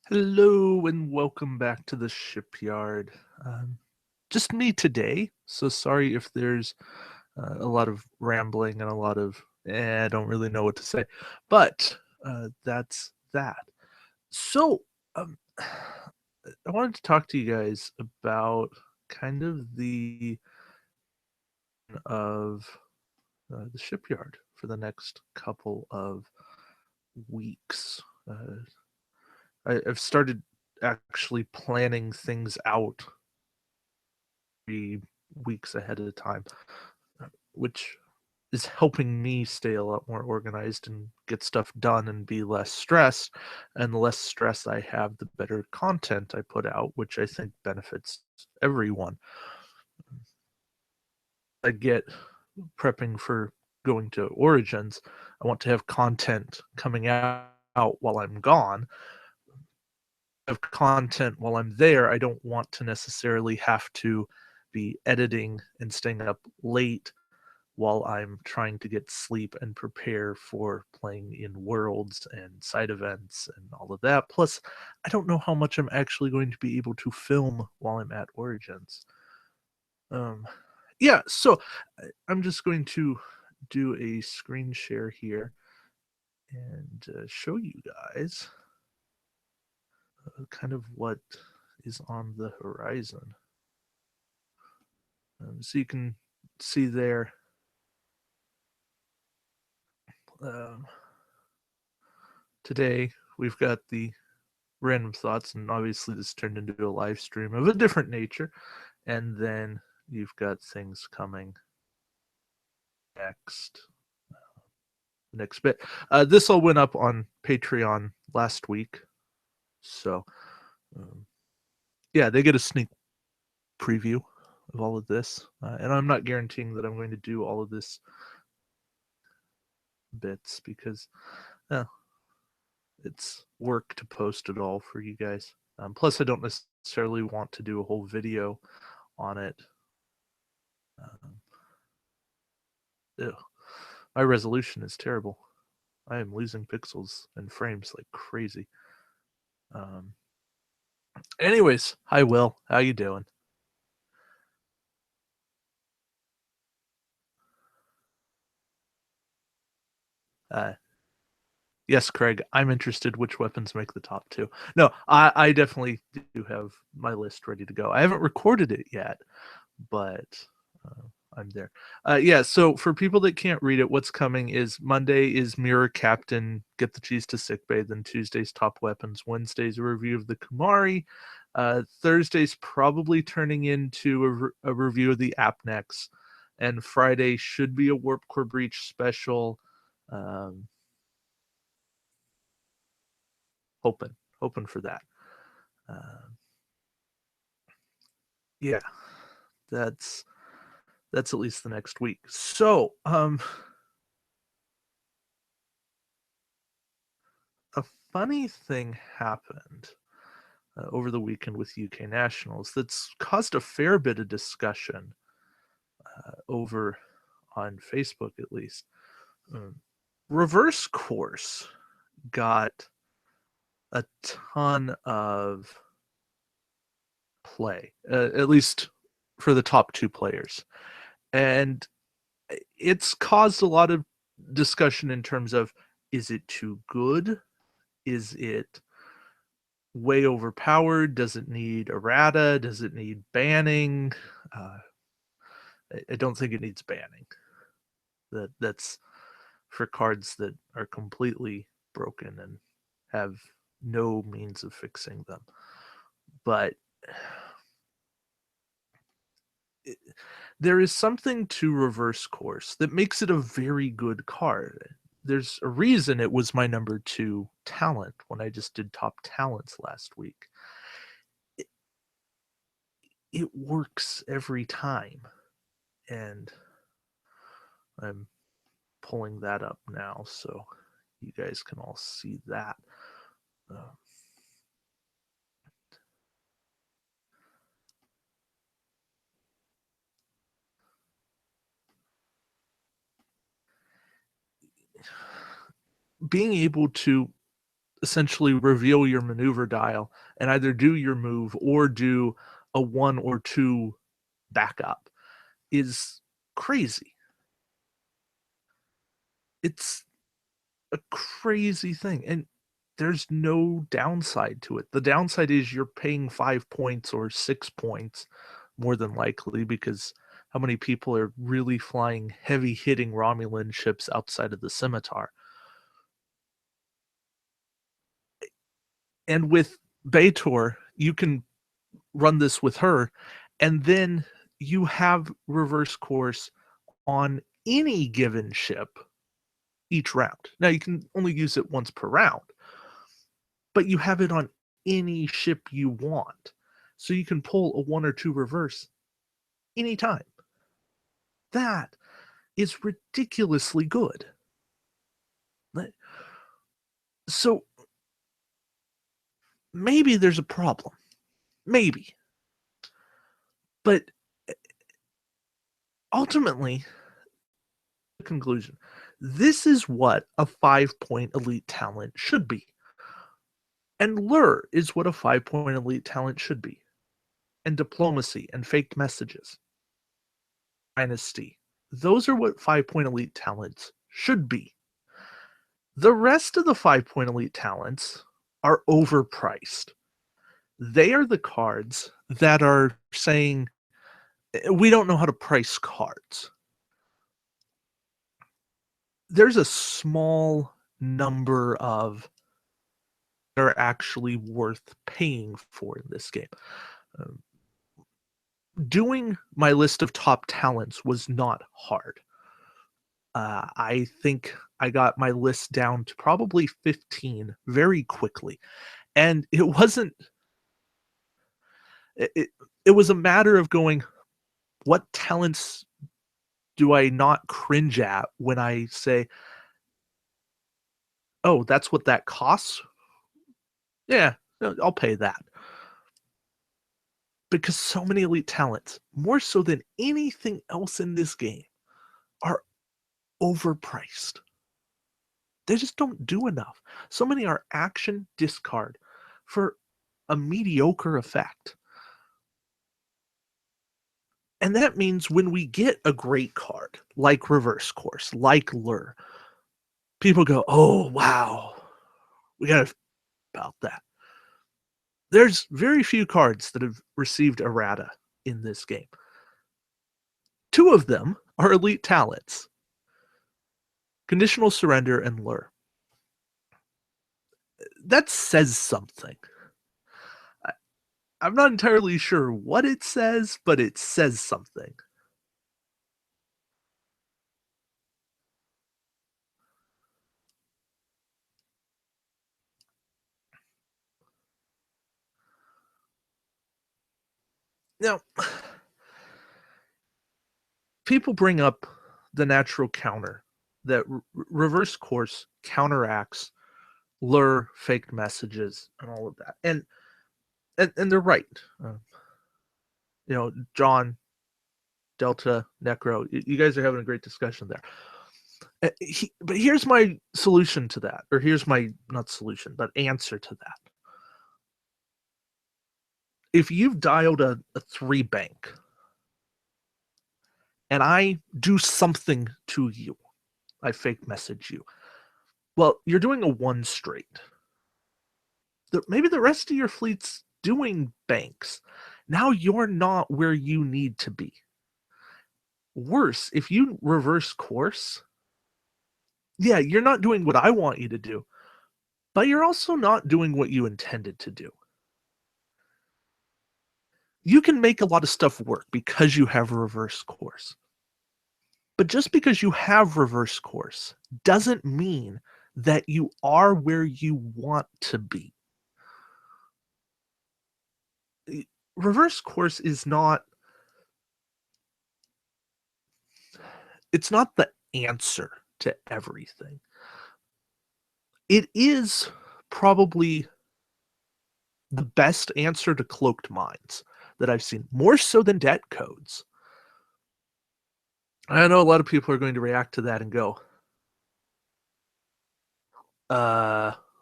Hello and welcome back to the Shipyard. Just me today, so sorry if there's a lot of rambling and a lot of I don't really know what to say, but that's that. So, um, I wanted to talk to you guys about kind of the of the Shipyard for the next couple of weeks. I've started actually planning things out 3 weeks ahead of time, which is helping me stay a lot more organized and get stuff done and be less stressed. And the less stress I have, the better content I put out, which I think benefits everyone. I get prepping for going to Origins. I want to have content coming out while I'm gone. Of content while I'm there, I don't want to necessarily have to be editing and staying up late while I'm trying to get sleep and prepare for playing in worlds and side events and all of that. Plus, I don't know how much I'm actually going to be able to film while I'm at Origins. Um, yeah, so I'm just going to do a screen share here and show you guys kind of what is on the horizon. So you can see there. Um, Today we've got the random thoughts, and obviously this turned into a live stream of a different nature. And then you've got things coming next, next bit. This all went up on Patreon last week, so um, yeah, they get a sneak preview of all of this. And I'm not guaranteeing that I'm going to do all of this bits because uh, it's work to post it all for you guys. Plus, I don't necessarily want to do a whole video on it. Um, my resolution is terrible. I am losing pixels and frames like crazy. Um, Anyways, hi Will, how you doing? Uh, yes, Craig, I'm interested which weapons make the top two. No, I definitely do have my list ready to go. I haven't recorded it yet, but uh, I'm there. Yeah, so for people that can't read it, what's coming is Monday is Mirror Captain, Get the Cheese to Sickbay, then Tuesday's Top Weapons, Wednesday's a review of the Kumari, Thursday's probably turning into a review of the Apnex, and Friday should be a Warp Core Breach special. Um, hoping for that. Uh, yeah, that's that's at least the next week. So, a funny thing happened over the weekend with UK Nationals that's caused a fair bit of discussion over on Facebook, at least. Um, Reverse Course got a ton of play, at least for the top two players. And it's caused a lot of discussion in terms of, is it too good? Is it way overpowered? Does it need errata? Does it need banning? Uh, I don't think it needs banning. That's for cards that are completely broken and have no means of fixing them. But it, there is something to Reverse Course that makes it a very good card. There's a reason it was my number two talent when I just did top talents last week. It, it works every time. And I'm pulling that up now so you guys can all see that. Uh, being able to essentially reveal your maneuver dial and either do your move or do a 1 or 2 backup is crazy. It's a crazy thing, and there's no downside to it. The downside is you're paying 5 points or 6 points more than likely because how many people are really flying heavy-hitting Romulan ships outside of the Scimitar? And with B'Etor, you can run this with her, and then you have reverse course on any given ship each round. Now, you can only use it once per round, but you have it on any ship you want. So you can pull a 1 or 2 reverse anytime. That is ridiculously good. So maybe there's a problem. Maybe. But ultimately, the conclusion, this is what a 5-point elite talent should be. And lure is what a 5-point elite talent should be. And diplomacy and faked messages. Dynasty. Those are what 5-point elite talents should be. The rest of the 5-point elite talents are overpriced. They are the cards that are saying, we don't know how to price cards. There's a small number of that are actually worth paying for in this game. Um, Doing my list of top talents was not hard. I think I got my list down to probably 15 very quickly. And it wasn't, it, it was a matter of going, what talents do I not cringe at when I say, oh, that's what that costs? Yeah, I'll pay that. Because so many elite talents, more so than anything else in this game, are overpriced. They just don't do enough. So many are action discard for a mediocre effect. And that means when we get a great card, like Reverse Course, like Lure, people go, oh, wow, we got to about that. There's very few cards that have received errata in this game. 2 of them are elite talents. Conditional Surrender and Lure. That says something. I'm not entirely sure what it says, but it says something. Now, people bring up the natural counter that reverse course counteracts lure, faked messages, and all of that. And they're right. John, Delta, Necro, you guys are having a great discussion there. But here's my solution to that, or here's my, not solution, but answer to that. If you've dialed a 3 bank and I do something to you, I fake message you. Well, you're doing a 1 straight. Maybe the rest of your fleet's doing banks. Now you're not where you need to be. Worse, if you reverse course, yeah, you're not doing what I want you to do, but you're also not doing what you intended to do. You can make a lot of stuff work because you have reverse course. But just because you have reverse course doesn't mean that you are where you want to be. Reverse course is not, it's not the answer to everything. It is probably the best answer to cloaked minds that I've seen, more so than debt codes. I know a lot of people are going to react to that and go,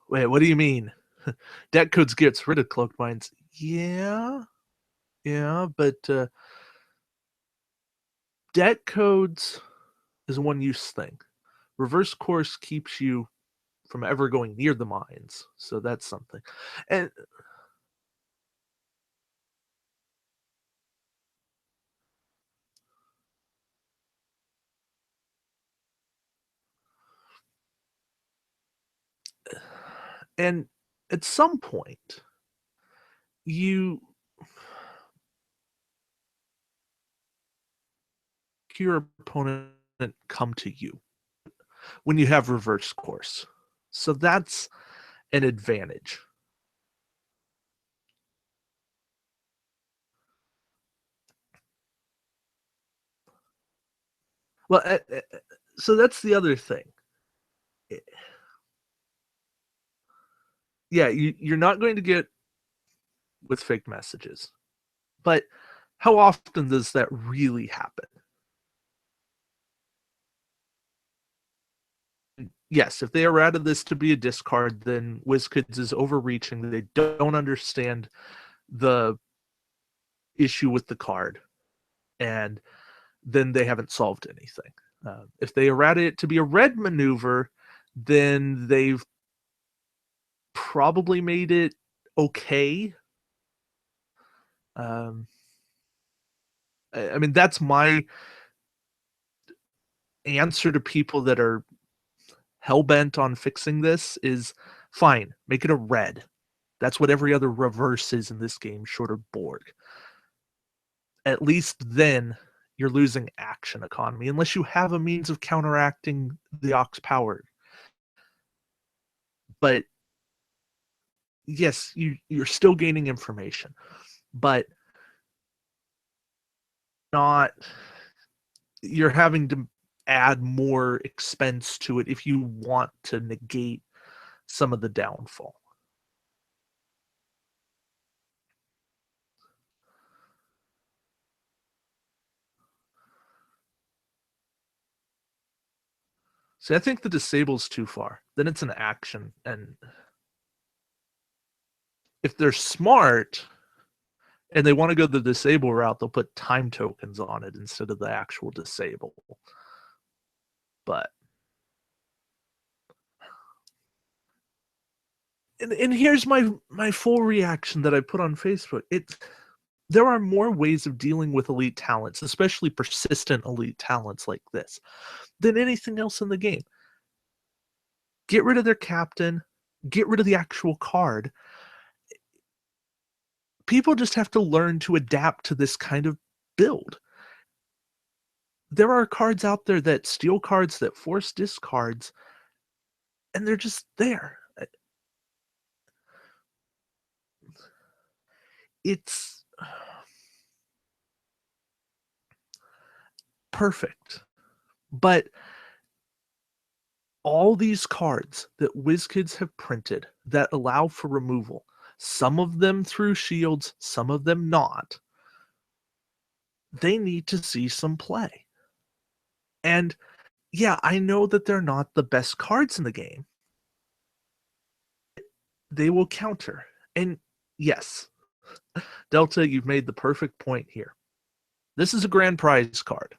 Wait, what do you mean? Deck codes gets rid of cloaked mines. Yeah, yeah, but deck codes is a one-use thing. Reverse course keeps you from ever going near the mines, so that's something. And and at some point, you your opponent come to you when you have reverse course. So that's an advantage. Well, so that's the other thing. Eh, Yeah, you're not going to get with fake messages, but how often does that really happen? Yes, if they errata this to be a discard, then WizKids is overreaching. They don't understand the issue with the card, and then they haven't solved anything. If they errata it to be a red maneuver, then they've probably made it okay. Um, I mean, that's my answer to people that are hell bent on fixing this is fine, make it a red. That's what every other reverse is in this game, short of Borg. At least then you're losing action economy unless you have a means of counteracting the Ox power. But yes, you're still gaining information, but not you're having to add more expense to it if you want to negate some of the downfall. See, I think the disable's too far. Then it's an action, and if they're smart and they want to go the disable route, they'll put time tokens on it instead of the actual disable. But and here's my full reaction that I put on Facebook. There are more ways of dealing with elite talents, especially persistent elite talents like this, than anything else in the game. Get rid of their captain, get rid of the actual card. People just have to learn to adapt to this kind of build. There are cards out there that steal cards, that force discards, and they're just there. It's perfect. But all these cards that WizKids have printed that allow for removal, some of them through shields, some of them not, they need to see some play. And yeah, I know that they're not the best cards in the game. They will counter. And yes, Delta, you've made the perfect point here. This is a grand prize card.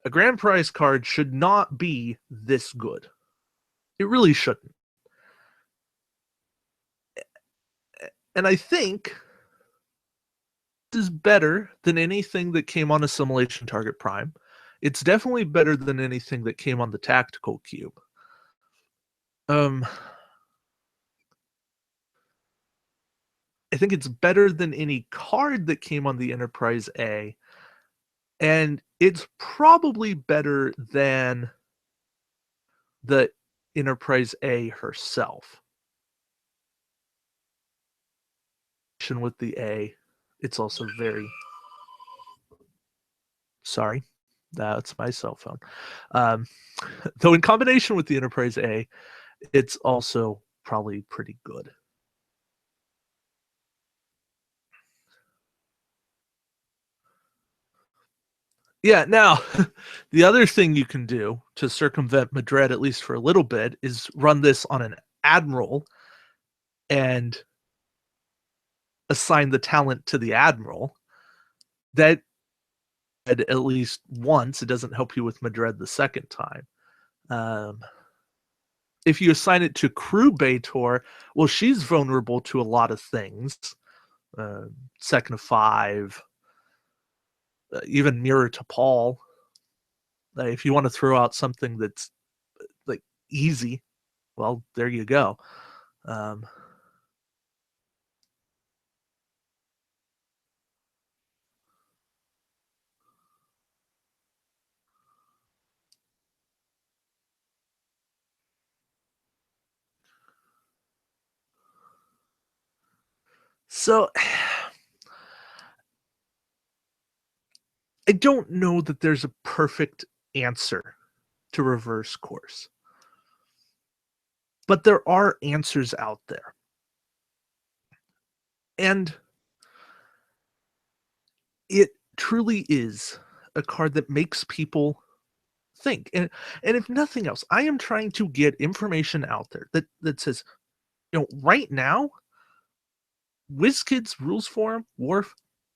A grand prize card should not be this good. It really shouldn't. And I think this is better than anything that came on Assimilation Target Prime. It's definitely better than anything that came on the Tactical Cube. I think it's better than any card that came on the Enterprise A, and it's probably better than the Enterprise A herself. With the A, it's also very sorry. That's my cell phone. Though in combination with the Enterprise A, it's also probably pretty good. Yeah, now the other thing you can do to circumvent Madrid, at least for a little bit, is run this on an admiral and assign the talent to the admiral, that at least once, it doesn't help you with Madred the second time. Um, if you assign it to Crew Baitor, well, she's vulnerable to a lot of things. Second of 5, even Mirror to Paul. If you want to throw out something that's like easy, well, there you go. Um, so I don't know that there's a perfect answer to reverse course, but there are answers out there. And it truly is a card that makes people think. And if nothing else, I am trying to get information out there that says, right now, WizKids Rules Forum, Wharf,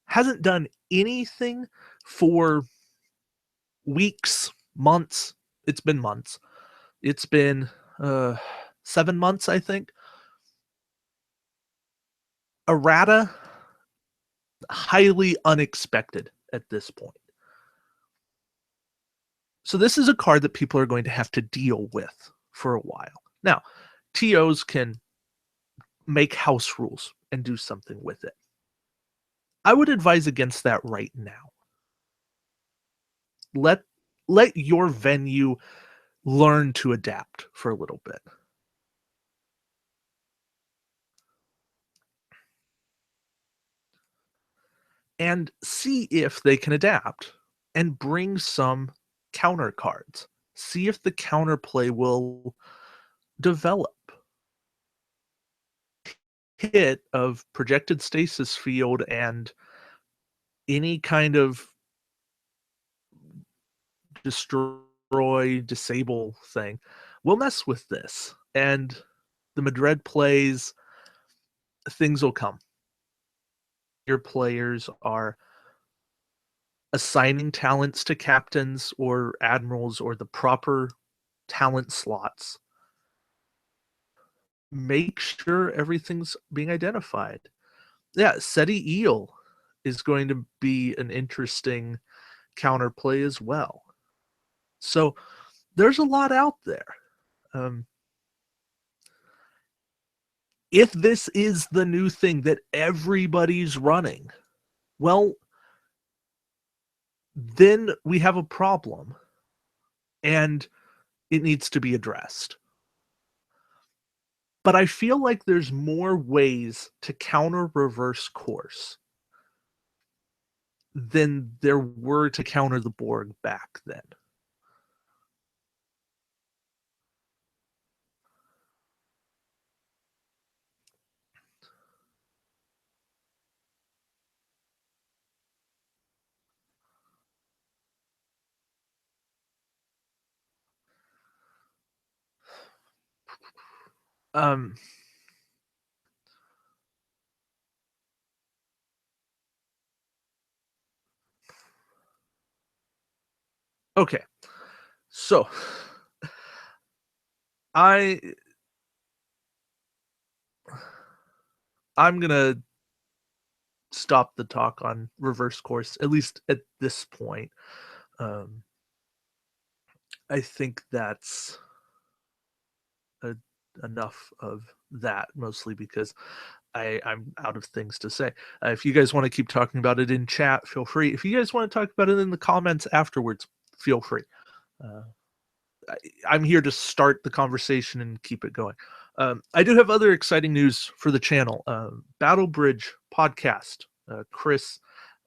hasn't done anything for weeks, months. It's been months. It's been 7 months, I think. Errata, highly unexpected at this point. So this is a card that people are going to have to deal with for a while. Now, TOs can make house rules and do something with it. I would advise against that right now. Let your venue learn to adapt for a little bit. And see if they can adapt and bring some counter cards. See if the counterplay will develop. Hit of projected stasis field and any kind of destroy, disable thing will mess with this. And the Madred plays, things will come. Your players are assigning talents to captains or admirals or the proper talent slots. Make sure everything's being identified. Yeah, SETI Eel is going to be an interesting counterplay as well. So there's a lot out there. If this is the new thing that everybody's running, well, then we have a problem and it needs to be addressed. But I feel like there's more ways to counter reverse course than there were to counter the Borg back then. Um, okay. So I'm gonna stop the talk on reverse course, at least at this point. I think that's enough of that, mostly because I'm out of things to say. If you guys want to keep talking about it in chat, feel free. If you guys want to talk about it in the comments afterwards, feel free. I'm here to start the conversation and keep it going. I do have other exciting news for the channel. Battle Bridge podcast. Chris,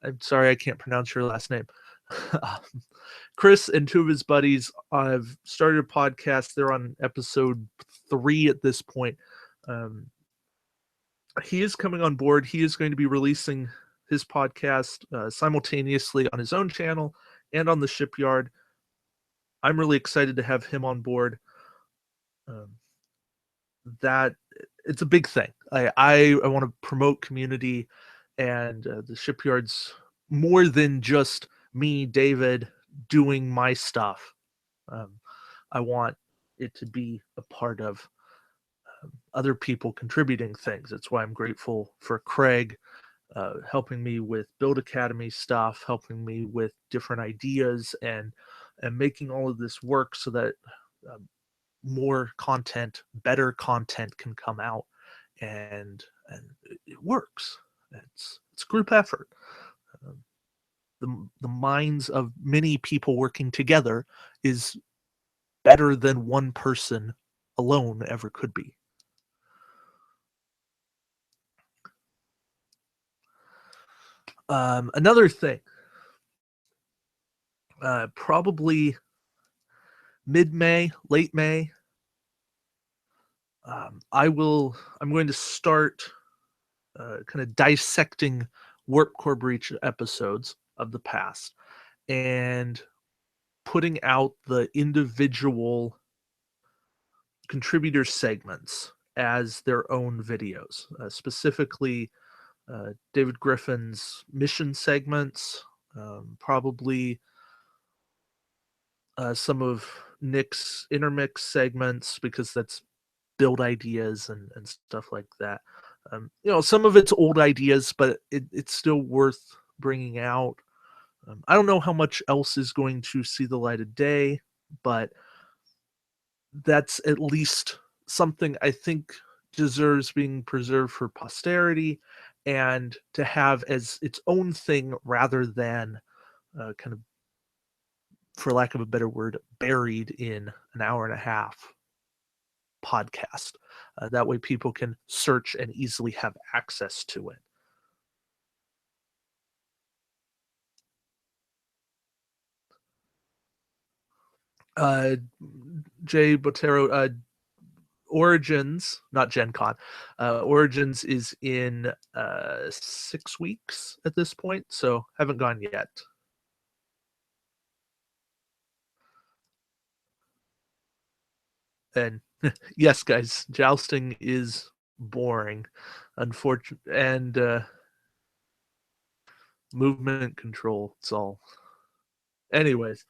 I'm sorry I can't pronounce your last name. Chris and 2 of his buddies have started a podcast. They're on episode 3 at this point. He is coming on board. He is going to be releasing his podcast simultaneously on his own channel and on the Shipyard. I'm really excited to have him on board. that it's a big thing. I want to promote community, and the shipyard's more than just me, David, doing my stuff. Um, I want it to be a part of other people contributing things. That's why I'm grateful for Craig helping me with Build Academy stuff, helping me with different ideas, and making all of this work so that um, more content, better content can come out, and it works. It's group effort. Um, the minds of many people working together is better than one person alone ever could be. Another thing, probably mid May, late May, I'm going to start kind of dissecting Warp Core Breach episodes of the past and putting out the individual contributor segments as their own videos, specifically David Griffin's mission segments, probably some of Nick's intermix segments, because that's build ideas and stuff like that. Some of it's old ideas, but it's still worth bringing out. I don't know how much else is going to see the light of day, but that's at least something I think deserves being preserved for posterity and to have as its own thing rather than kind of, for lack of a better word, buried in an hour and a half podcast. That way people can search and easily have access to it. Uh, Jay Botero, Origins, not Gen Con, Origins is in 6 weeks at this point, so haven't gone yet. And yes, guys, jousting is boring, unfortunately, and movement control. It's all. Anyways,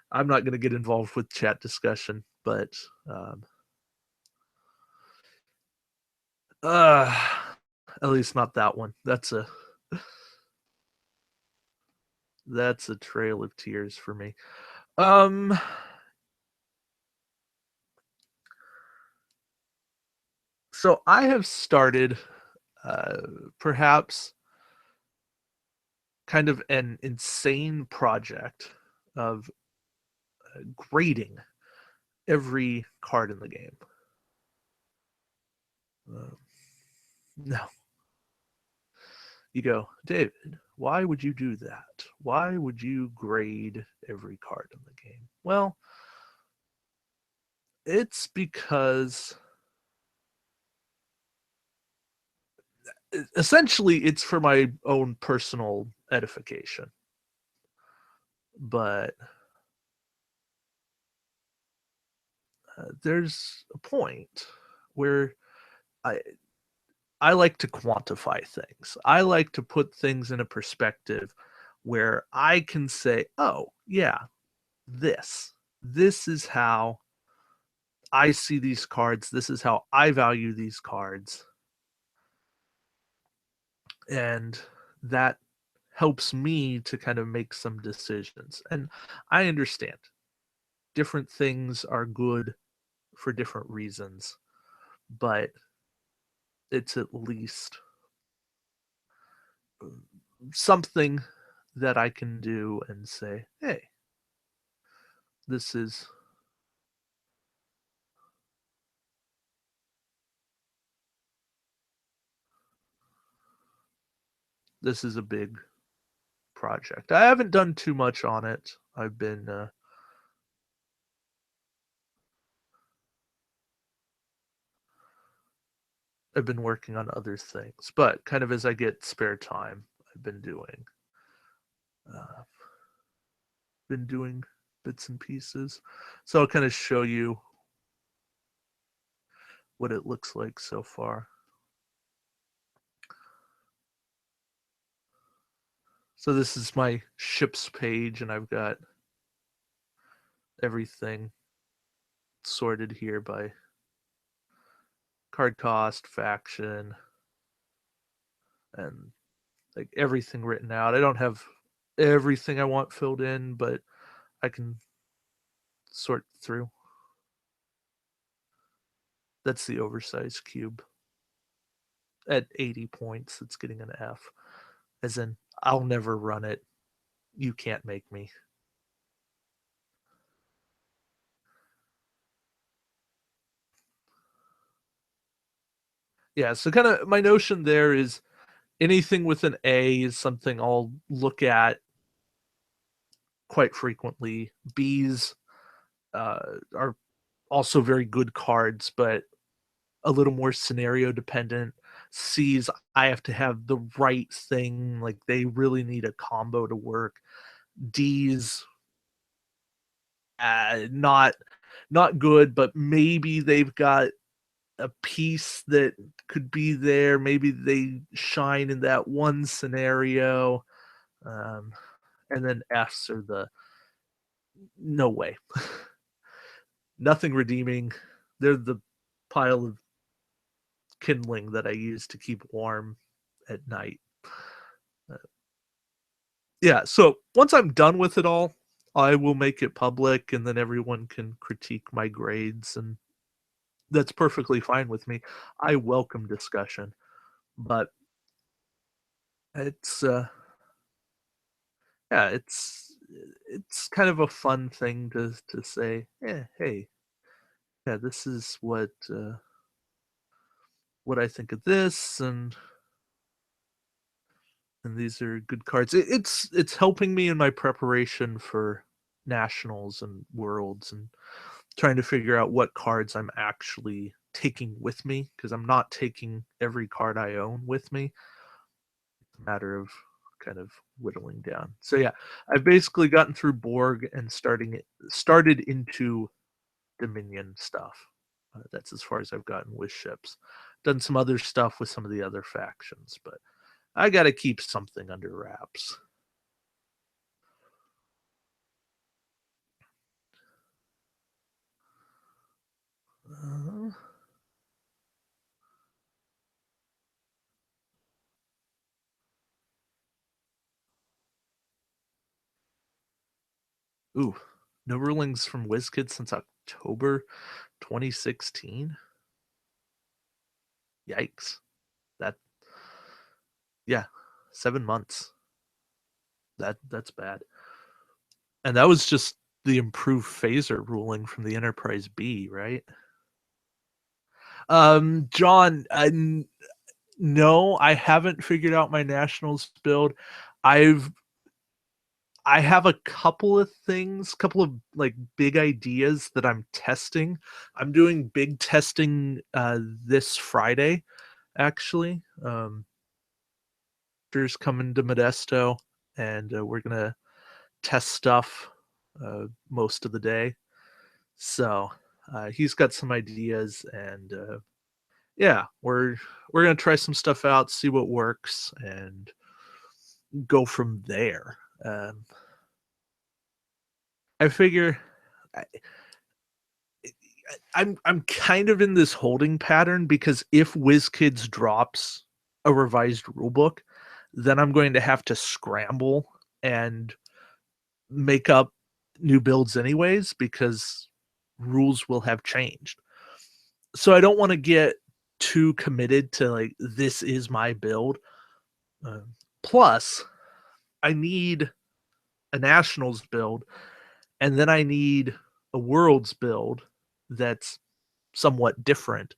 I'm not going to get involved with chat discussion, but uh, at least not that one. That's a trail of tears for me. Um, so I have started uh, perhaps kind of an insane project of grading every card in the game. Uh, no, you go, David, why would you do that? Why would you grade every card in the game? Well, it's because essentially it's for my own personal edification. But there's a point where I I like to quantify things. I like to put things in a perspective where I can say, "Oh, yeah, this is how I see these cards. This is how I value these cards." And that helps me to kind of make some decisions. And I understand different things are good for different reasons, but it's at least something that I can do and say, hey, this is a big project. I haven't done too much on it. I've been working on other things, but kind of as I get spare time, I've uh, been doing bits and pieces. So I'll kind of show you what it looks like so far. So this is my ships page, and I've got everything sorted here by card cost, faction, and like everything written out. I don't have everything I want filled in, but I can sort through. That's the oversized cube. At 80 points, it's getting an F. As in, I'll never run it. You can't make me. Yeah, so kind of my notion there is anything with an A is something I'll look at quite frequently. B's are also very good cards, but a little more scenario dependent. C's, I have to have the right thing. Like they really need a combo to work. D's, not good, but maybe they've got a piece that could be there. Maybe they shine in that one scenario. Um, and then F's are the no way. Nothing redeeming. They're the pile of kindling that I use to keep warm at night. Uh, yeah, so once I'm done with it all, I will make it public and then everyone can critique my grades, and that's perfectly fine with me. I welcome discussion, but it's yeah, it's kind of a fun thing to say, yeah, hey, yeah, this is what I think of this, and these are good cards. It's helping me in my preparation for nationals and worlds, and trying to figure out what cards I'm actually taking with me, because I'm not taking every card I own with me. It's a matter of kind of whittling down. So yeah, I've basically gotten through Borg and started into Dominion stuff. That's as far as I've gotten with ships. Done some other stuff with some of the other factions, but I got to keep something under wraps. Uh, ooh, no rulings from WizKids since October 2016. Yikes! That yeah, 7 months. That's bad. And that was just the improved phaser ruling from the Enterprise B, right? John, no, I haven't figured out my nationals build. I've I have a couple of things, couple of like big ideas that I'm testing. I'm doing big testing this Friday, actually. Drew's coming to Modesto, and we're gonna test stuff most of the day. So he's got some ideas, and yeah, we're gonna try some stuff out, see what works, and go from there. I figure I, I'm kind of in this holding pattern, because if WizKids drops a revised rulebook, then I'm going to have to scramble and make up new builds anyways, because rules will have changed. So I don't want to get too committed to like this is my build. Uh, Plus, I need a nationals build, and then I need a worlds build that's somewhat different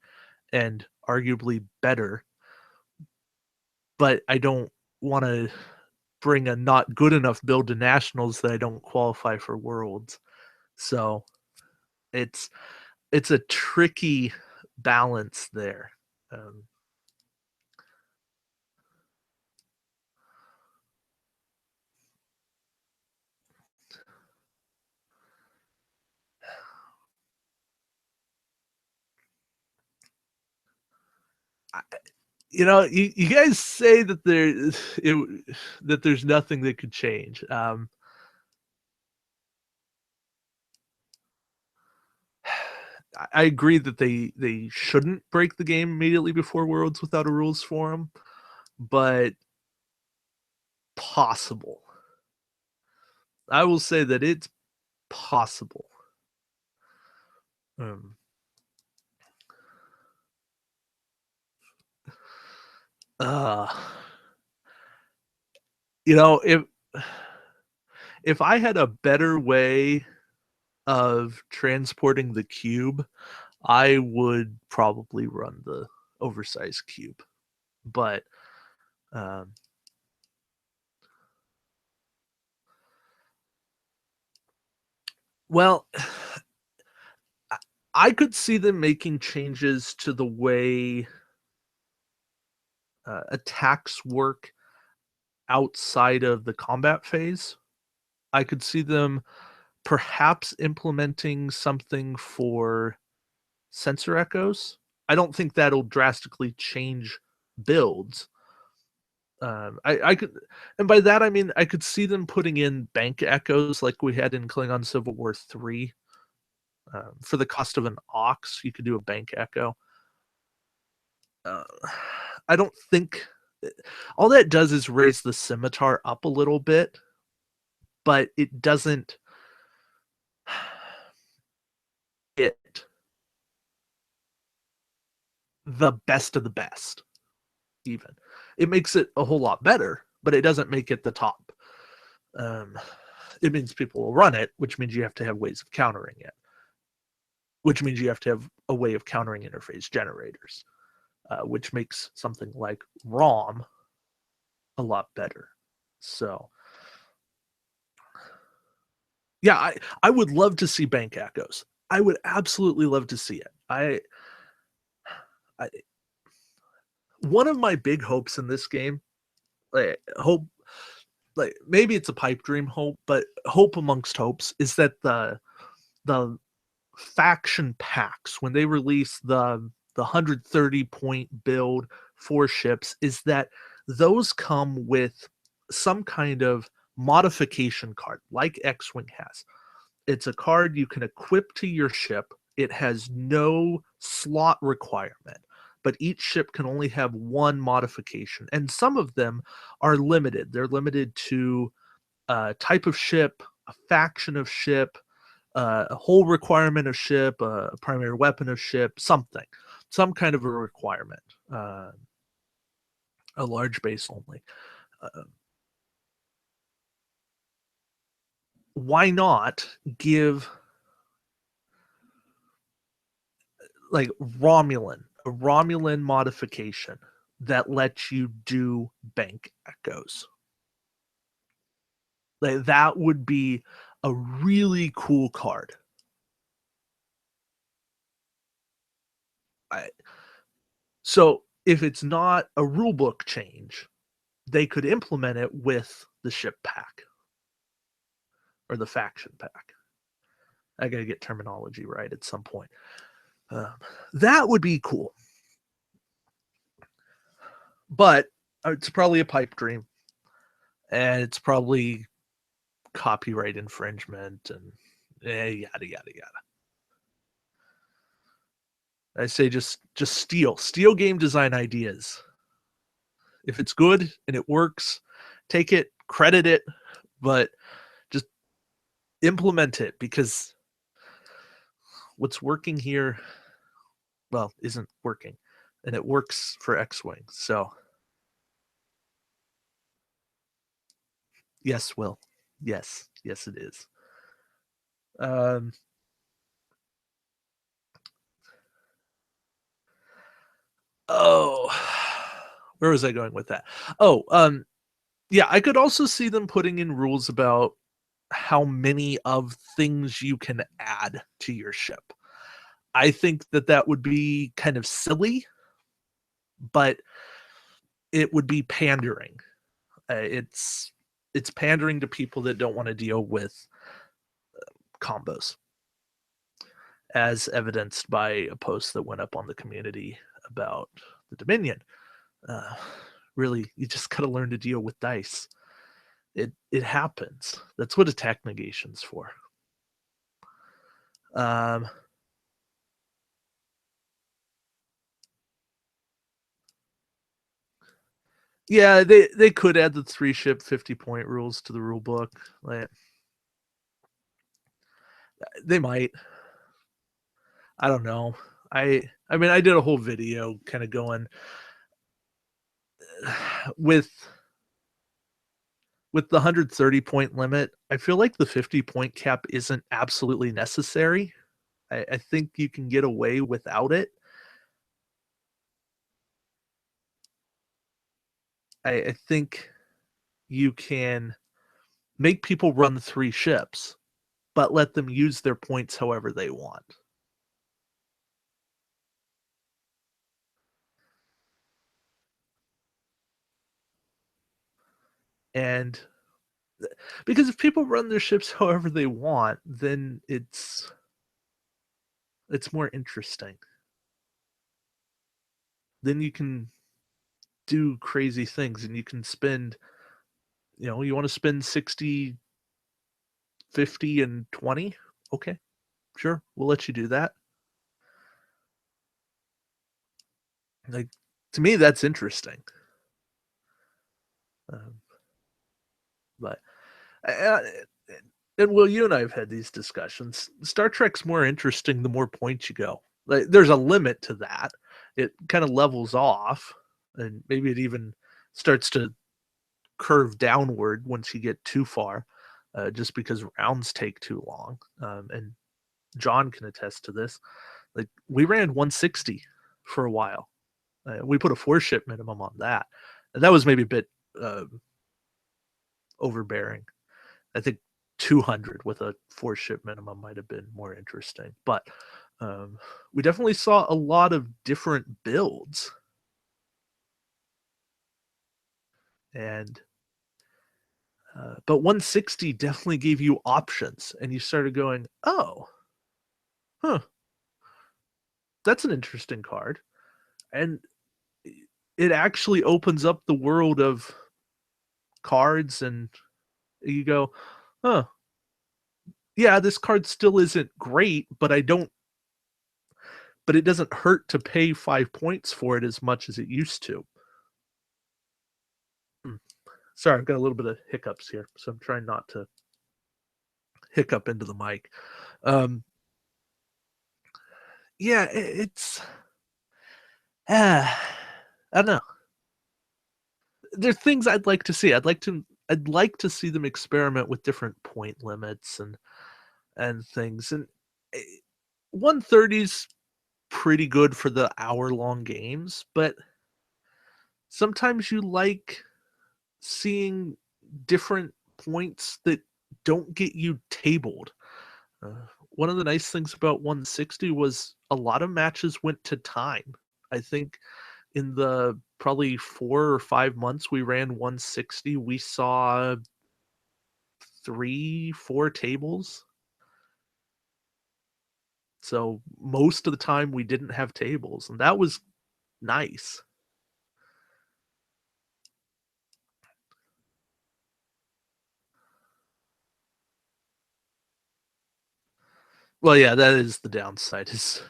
and arguably better. But I don't want to bring a not good enough build to nationals that I don't qualify for worlds. So it's it's a tricky balance there. Um, You guys say that that there's nothing that could change. I agree that they shouldn't break the game immediately before Worlds without a rules forum, but possible. I will say that it's possible. Um, uh, you know, if I had a better way of transporting the cube, I would probably run the oversized cube. But um, well, I could see them making changes to the way attacks work outside of the combat phase. I could see them perhaps implementing something for sensor echoes. I don't think that'll drastically change builds. I could, and by that I mean I could see them putting in bank echoes like we had in Klingon Civil War 3. For the cost of an ox, you could do a bank echo. Uh, I don't think all that does is raise the scimitar up a little bit, but it doesn't hit the best of the best. Even it makes it a whole lot better, but it doesn't make it the top. Um, it means people will run it, which means you have to have ways of countering it, which means you have to have a way of countering interface generators, which makes something like ROM a lot better. So, yeah, I would love to see bank echoes. I would absolutely love to see it. I one of my big hopes in this game, hope, like maybe it's a pipe dream hope, but hope amongst hopes is that the faction packs when they release the 130 point build for ships is that those come with some kind of modification card like X-Wing has. It's a card you can equip to your ship. It has no slot requirement, but each ship can only have one modification, and some of them are limited. They're limited to a type of ship, a faction of ship, a whole requirement of ship, a primary weapon of ship, something, some kind of a requirement, a large base only. Uh, why not give like a Romulan modification that lets you do bank echoes? Like that would be a really cool card. I, so if it's not a rulebook change, they could implement it with the ship pack or the faction pack. I gotta get terminology right at some point. Um, that would be cool, but it's probably a pipe dream, and it's probably copyright infringement and yada yada yada. I say just steal game design ideas. If it's good and it works, take it, credit it, but just implement it because what's working here, well, isn't working, and it works for X-Wing. So yes, Will, yes, it is. Um, oh, where was I going with that? Oh, yeah, I could also see them putting in rules about how many of things you can add to your ship. I think that that would be kind of silly, but it would be pandering. It's pandering to people that don't want to deal with combos, as evidenced by a post that went up on the community about the Dominion. Uh, really, you just got to learn to deal with dice. It happens. That's what attack negation's for. Um, yeah, they could add the 3-ship 50-point rules to the rule book. Like, they might. I don't know. I mean, I did a whole video kind of going with the 130-point limit. I feel like the 50-point cap isn't absolutely necessary. I think you can get away without it. I think you can make people run 3 ships, but let them use their points however they want. And because if people run their ships however they want, then it's more interesting. Then you can do crazy things and you can spend, you want to spend 60, 50, and 20? Okay, sure, we'll let you do that. Like, to me, that's interesting. Um, but uh, and Will, you and I have had these discussions. Star Trek's more interesting the more points you go. Like, there's a limit to that. It kind of levels off, and maybe it even starts to curve downward once you get too far, just because rounds take too long. And John can attest to this. Like, we ran 160 for a while. We put a 4-ship minimum on that, and that was maybe a bit overbearing. I think 200 with a 4-ship minimum might have been more interesting, but we definitely saw a lot of different builds, and but 160 definitely gave you options, and you started going, oh, huh, that's an interesting card, and it actually opens up the world of cards, and you go, huh, yeah, this card still isn't great, but it doesn't hurt to pay 5 points for it as much as it used to. Hmm. Sorry, I've got a little bit of hiccups here, so I'm trying not to hiccup into the mic. Um, yeah, it's I don't know. There's things I'd like to see. I'd like to see them experiment with different point limits and things. And 130's pretty good for the hour-long games, but sometimes you like seeing different points that don't get you tabled. Uh, One of the nice things about 160 was a lot of matches went to time. I think in the probably 4 or 5 months we ran 160, we saw 3, 4 tables. So most of the time we didn't have tables, and that was nice. Well, yeah, that is the downside. Is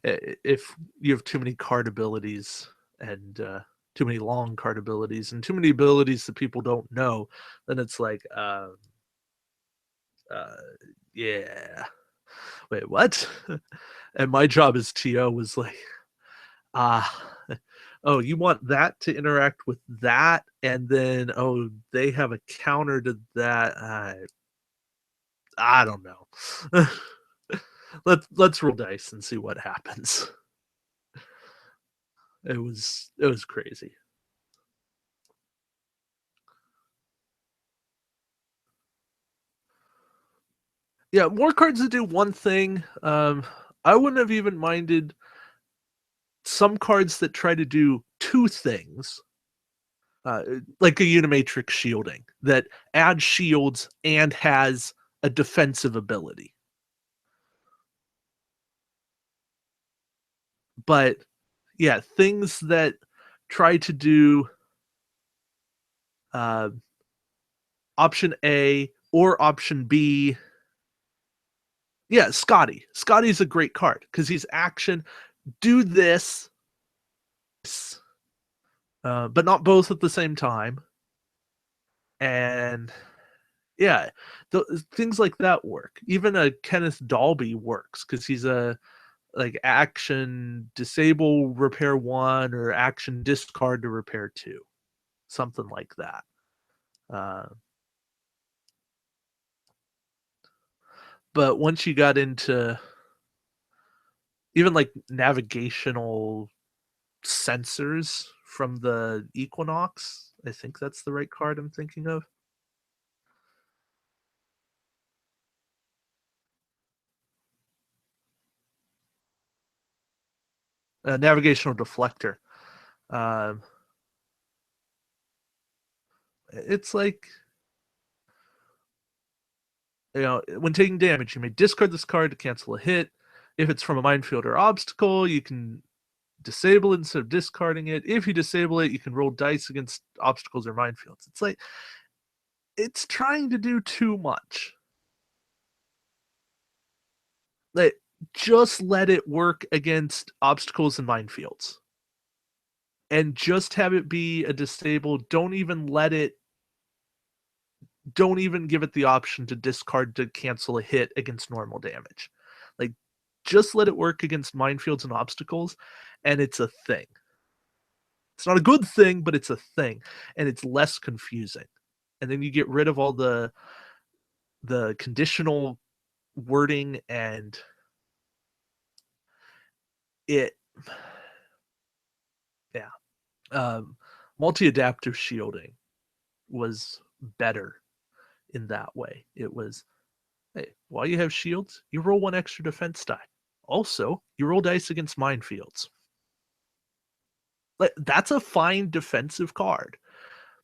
if you have too many card abilities and too many long card abilities and too many abilities that people don't know, then it's like, uh, yeah, wait, what? And my job as TO was like, ah, oh, you want that to interact with that, and then oh, they have a counter to that. I don't know. Let's roll dice and see what happens. It was crazy. Yeah, more cards that do one thing. I wouldn't have even minded some cards that try to do 2 things, like a Unimatrix shielding that adds shields and has a defensive ability. But Yeah, things that try to do uh, option A or option B. Yeah, Scotty. Scotty's a great card because he's action. Do this, but not both at the same time. And yeah, things like that work. Even a Kenneth Dalby works because he's a like action disable repair 1 or action discard to repair 2, something like that. But once you got into even like navigational sensors from the Equinox, I think that's the right card I'm thinking of. Navigational deflector. Um, it's like, when taking damage, you may discard this card to cancel a hit. If it's from a minefield or obstacle, you can disable it instead of discarding it. If you disable it, you can roll dice against obstacles or minefields. It's like, it's trying to do too much. Like, just let it work against obstacles and minefields. And just have it be a disable. Don't even give it the option to discard to cancel a hit against normal damage. Like, just let it work against minefields and obstacles, and it's a thing. It's not a good thing, but it's a thing, and it's less confusing. And then you get rid of all the conditional wording, and it, yeah. Multi-adaptive shielding was better in that way. It was, hey, while you have shields, you roll 1 extra defense die. Also, you roll dice against minefields. Like, that's a fine defensive card.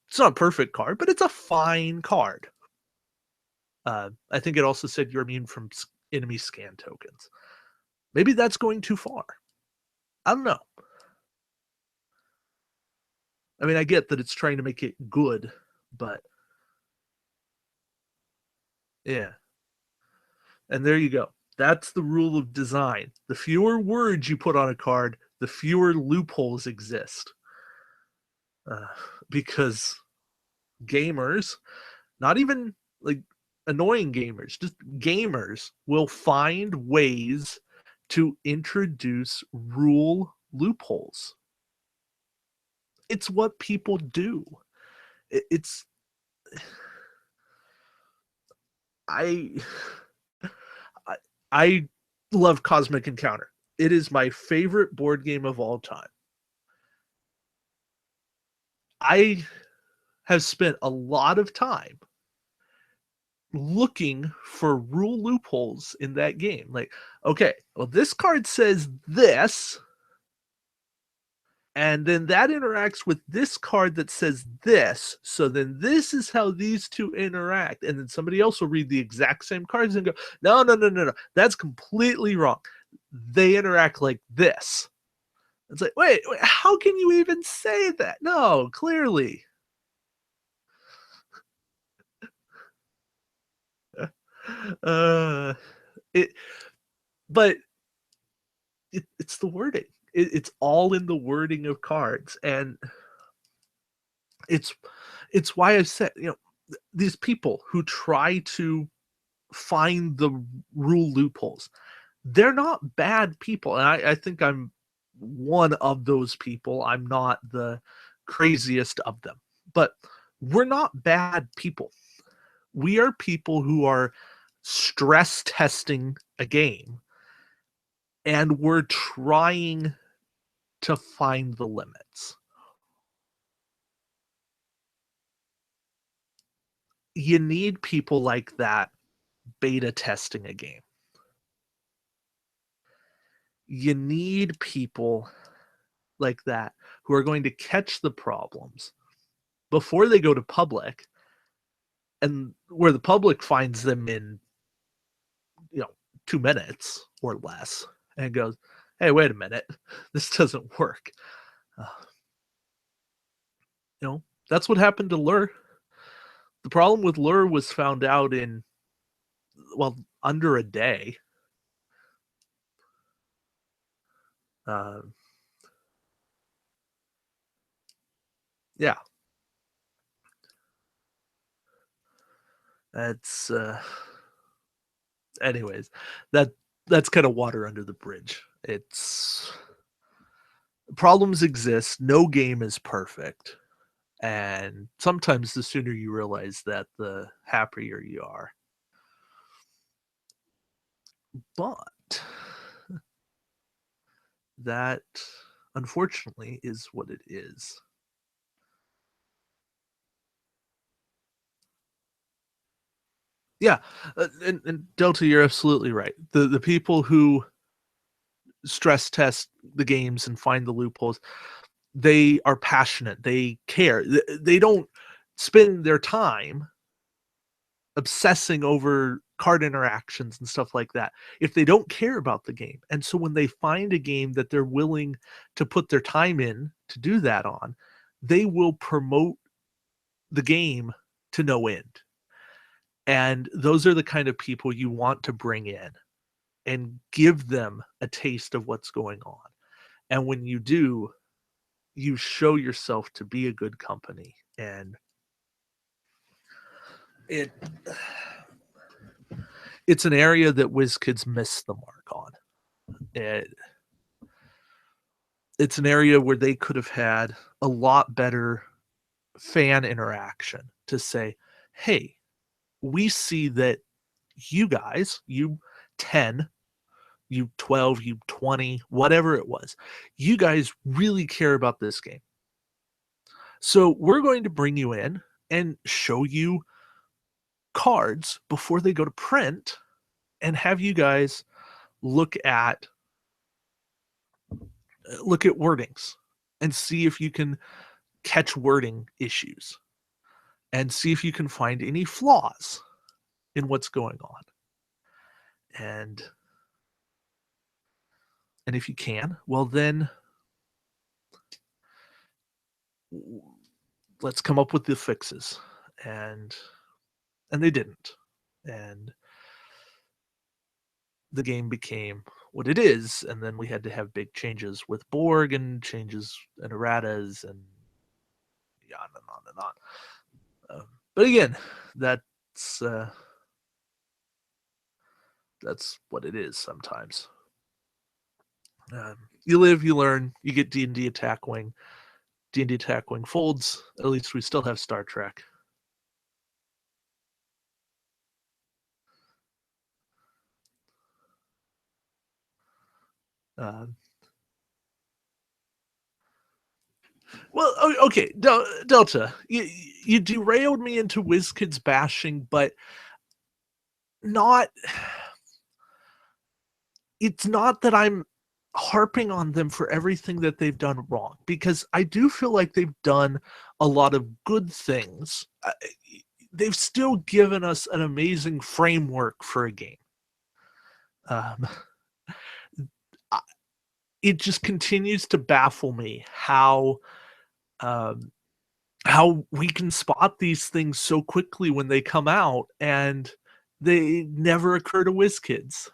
It's not a perfect card, but it's a fine card. I think it also said you're immune from enemy scan tokens. Maybe that's going too far. I don't know. I mean, I get that it's trying to make it good, but yeah. And there you go. That's the rule of design. The fewer words you put on a card, the fewer loopholes exist. Uh, because gamers, not even like annoying gamers, just gamers will find ways to introduce rule loopholes. It's what people do. It's I I, I love Cosmic Encounter. It is my favorite board game of all time. I have spent a lot of time looking for rule loopholes in that game. Like, okay, well, this card says this, and then that interacts with this card that says this. So then this is how these two interact. And then somebody else will read the exact same cards and go, no, no, no, no, no. That's completely wrong. They interact like this. It's like, wait, how can you even say that? No, clearly. uh it but it's the wording. It's all in the wording of cards, and it's why I've said, these people who try to find the rule loopholes, they're not bad people, and I think I'm one of those people. I'm not the craziest of them, but we're not bad people. We are people who are stress testing a game, and we're trying to find the limits. You need people like that beta testing a game. You need people like that who are going to catch the problems before they go to public, and where the public finds them in 2 minutes or less and goes, hey, wait a minute, this doesn't work. Uh, that's what happened to Lure. The problem with Lure was found out in, well, under a day. Uh, yeah, that's anyways, that that's kind of water under the bridge. It's problems exist. No game is perfect. And sometimes the sooner you realize that, the happier you are. But that, unfortunately, is what it is. Yeah, and Delta, you're absolutely right. The people who stress test the games and find the loopholes, they are passionate. They care. They don't spend their time obsessing over card interactions and stuff like that if they don't care about the game. And so when they find a game that they're willing to put their time in to do that on, they will promote the game to no end. And those are the kind of people you want to bring in and give them a taste of what's going on. And when you do, you show yourself to be a good company. And it it's an area that WizKids miss the mark on. It, it's an area where they could have had a lot better fan interaction to say, hey, we see that you guys, you 10, you 12, you 20, whatever it was, you guys really care about this game. So we're going to bring you in and show you cards before they go to print and have you guys look at wordings and see if you can catch wording issues and see if you can find any flaws in what's going on. And if you can, well then let's come up with the fixes. And they didn't. And the game became what it is, and then we had to have big changes with Borg and changes and erratas and on and on and on. But again, that's what it is sometimes. You live, you learn, you get D&D Attack Wing. D&D Attack Wing folds. At least we still have Star Trek. Uh, well, okay, Delta, you derailed me into WizKids bashing, but not. It's not that I'm harping on them for everything that they've done wrong, because I do feel like they've done a lot of good things. They've still given us an amazing framework for a game. It just continues to baffle me um, how we can spot these things so quickly when they come out and they never occur to WizKids.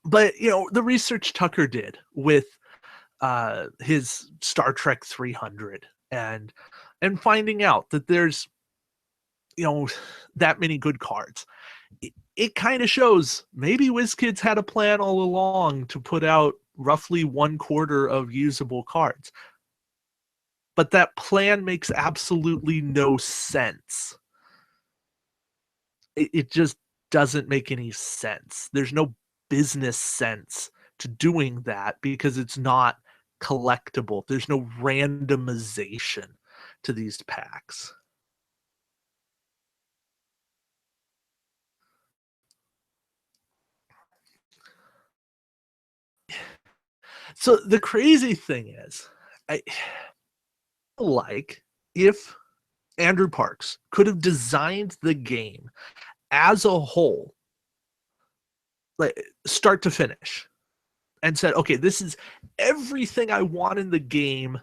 But the research Tucker did with his Star Trek 300 and finding out that there's that many good cards, it kind of shows maybe WizKids had a plan all along to put out roughly 1/4 of usable cards. But that plan makes absolutely no sense. It just doesn't make any sense. There's no business sense to doing that because it's not collectible. There's no randomization to these packs. So the crazy thing is, I like if Andrew Parks could have designed the game as a whole like start to finish, and said, okay, this is everything I want in the game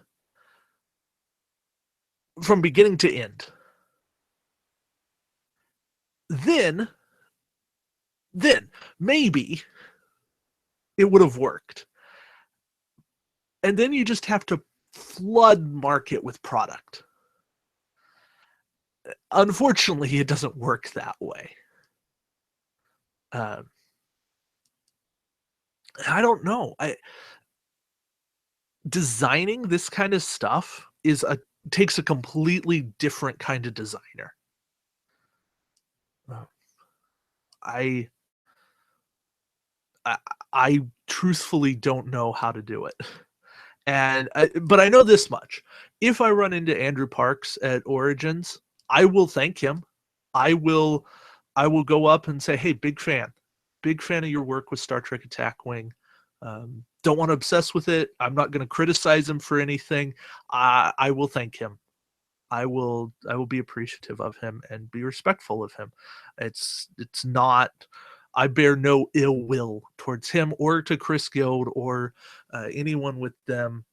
from beginning to end. Then maybe it would have worked. And then you just have to flood market with product. Unfortunately, it doesn't work that way. I don't know. Designing this kind of stuff takes a completely different kind of designer. Uh, I I, I truthfully don't know how to do it. But I know this much. If I run into Andrew Parks at Origins, I will thank him. I will go up and say, "Hey, big fan of your work with Star Trek Attack Wing. Don't want to obsess with it. I'm not going to criticize him for anything. I will thank him. I will be appreciative of him and be respectful of him. It's not. I bear no ill will towards him or to Chris Guild or anyone with them.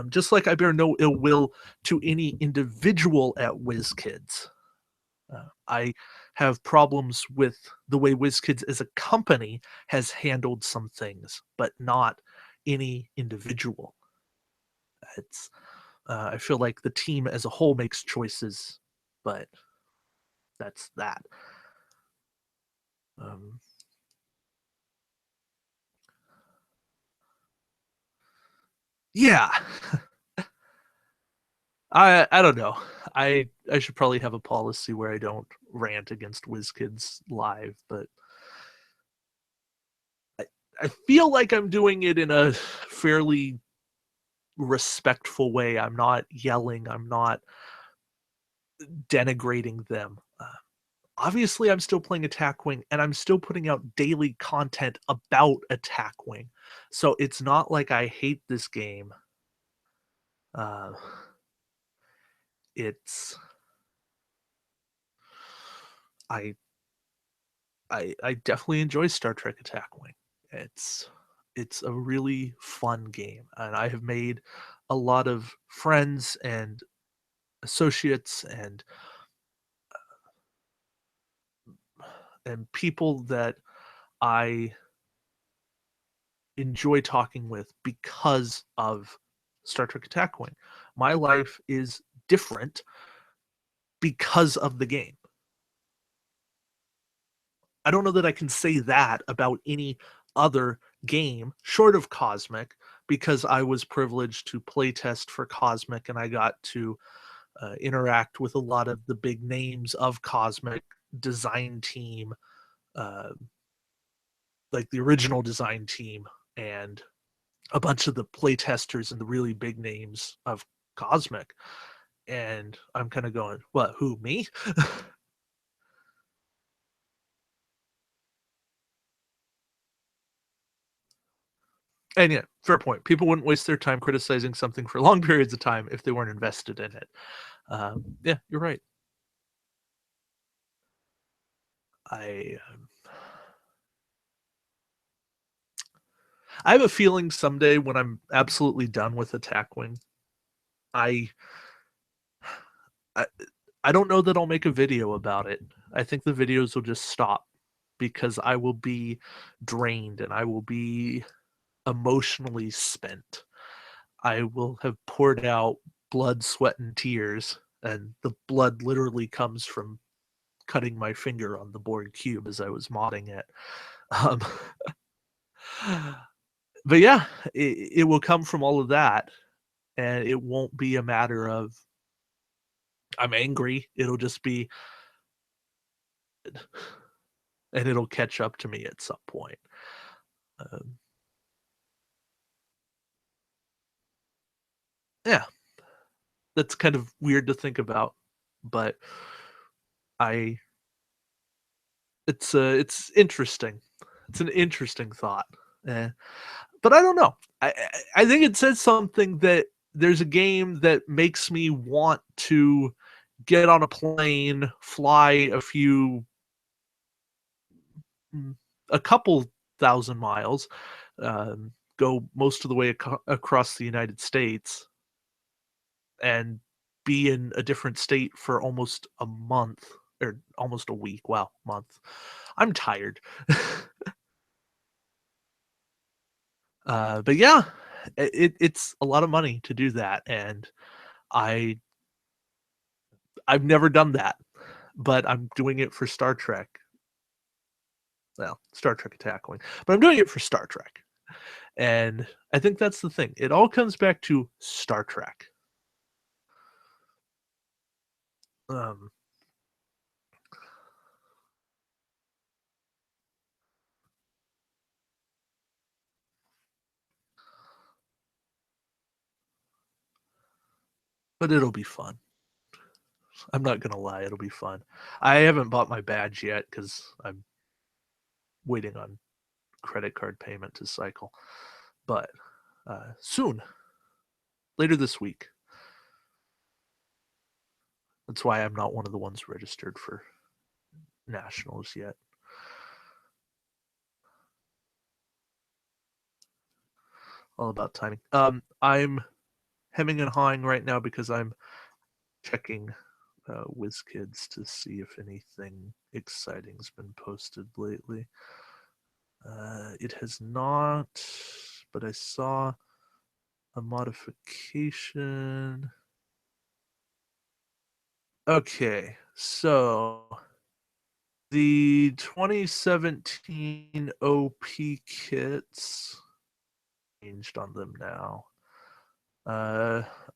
Just like I bear no ill will to any individual at WizKids. I have problems with the way WizKids as a company has handled some things, but not any individual. It's I feel like the team as a whole makes choices, but that's that. Um, yeah, I don't know. I should probably have a policy where I don't rant against WizKids live, but I feel like I'm doing it in a fairly respectful way. I'm not yelling. I'm not denigrating them. Obviously, I'm still playing Attack Wing, and I'm still putting out daily content about Attack Wing. So it's not like I hate this game. Uh, it's I I definitely enjoy Star Trek Attack Wing. It's a really fun game, and I have made a lot of friends and associates and people that I enjoy talking with because of Star Trek Attack Wing. My life is different because of the game. I don't know that I can say that about any other game short of Cosmic, because I was privileged to playtest for Cosmic and I got to interact with a lot of the big names of Cosmic design team, uh, like the original design team, and a bunch of the playtesters and the really big names of Cosmic. And I'm kind of going, what, who, me? And yeah, fair point. People wouldn't waste their time criticizing something for long periods of time if they weren't invested in it. Yeah, you're right. I I have a feeling someday when I'm absolutely done with Attack Wing, I I, I don't know that I'll make a video about it. I think the videos will just stop because I will be drained and I will be emotionally spent. I will have poured out blood, sweat, and tears, and the blood literally comes from cutting my finger on the board cube as I was modding it. Um, but yeah, it will come from all of that, and it won't be a matter of I'm angry. It'll just be, and it'll catch up to me at some point. Um, yeah, that's kind of weird to think about, but I it's interesting. It's an interesting thought. Eh, but I don't know. I think it says something that there's a game that makes me want to get on a plane, fly a few a couple thousand miles, go most of the way across the United States, and be in a different state for almost a month or almost a week. Wow, month. I'm tired. But yeah, it's a lot of money to do that, and I I've never done that, but I'm doing it for Star Trek. Well, Star Trek Attack Wing, but I'm doing it for Star Trek, and I think that's the thing. It all comes back to Star Trek. Um, but it'll be fun. I'm not gonna lie, it'll be fun. I haven't bought my badge yet because I'm waiting on credit card payment to cycle, but soon, later this week. That's why I'm not one of the ones registered for nationals yet. All about timing. I'm hemming and hawing right now because I'm checking Whiz Kids to see if anything exciting's been posted lately. It has not, but I saw a modification. Okay, so the 2017 OP kits changed on them now.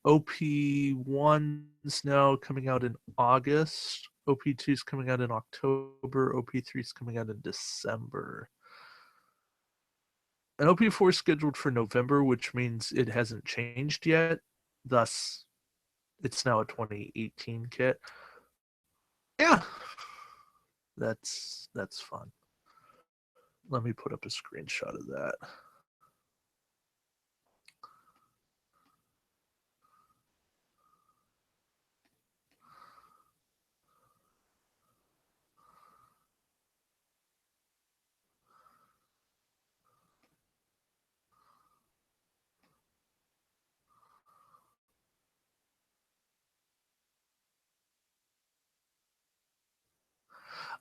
OP1's now coming out in August. OP2's coming out in October. OP3's coming out in December. And OP4 is scheduled for November, which means it hasn't changed yet. Thus, it's now a 2018 kit. Yeah, that's fun. Let me put up a screenshot of that.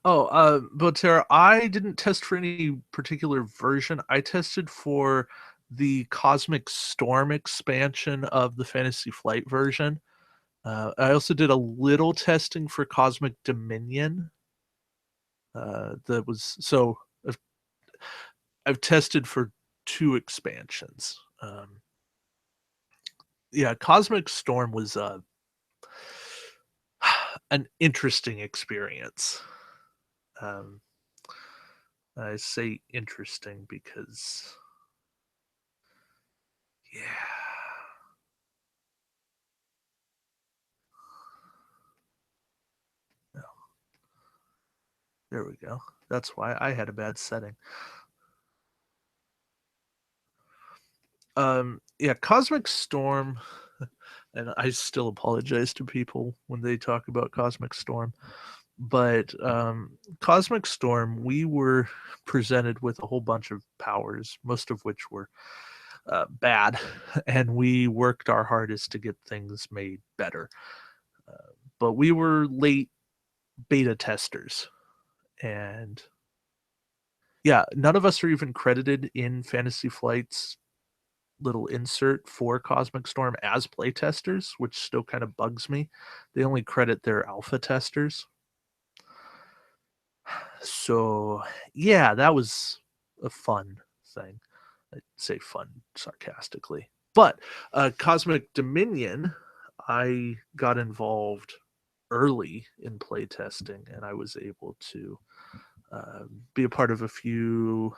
Oh, Botera, I didn't test for any particular version. I tested for the Cosmic Storm expansion of the Fantasy Flight version. I also did a little testing for Cosmic Dominion. That was so I've tested for two expansions. Yeah, Cosmic Storm was an interesting experience. Um, I say interesting because, yeah, no, there we go. That's why I had a bad setting. Yeah, Cosmic Storm, and I still apologize to people when they talk about Cosmic Storm, but Cosmic Storm, we were presented with a whole bunch of powers, most of which were bad, and we worked our hardest to get things made better. Uh, but we were late beta testers, and yeah, none of us are even credited in Fantasy Flight's little insert for Cosmic Storm as playtesters, which still kind of bugs me. They only credit their alpha testers. So, yeah, that was a fun thing. I say fun sarcastically. But Cosmic Dominion, I got involved early in playtesting, and I was able to be a part of a few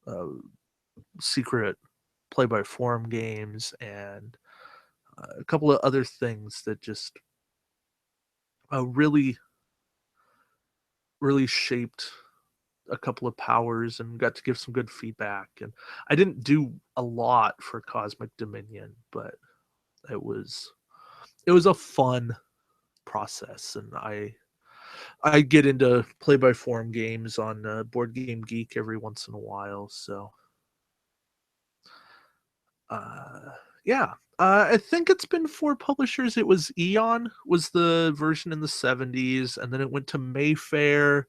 uh, secret play by forum games and a couple of other things that just really really shaped a couple of powers and got to give some good feedback. And I didn't do a lot for Cosmic Dominion, but it was a fun process, and I get into play-by-forum games on Board Game Geek every once in a while, so uh, yeah. I think it's been 4 publishers. It was Eon was the version in the 70s, and then it went to Mayfair,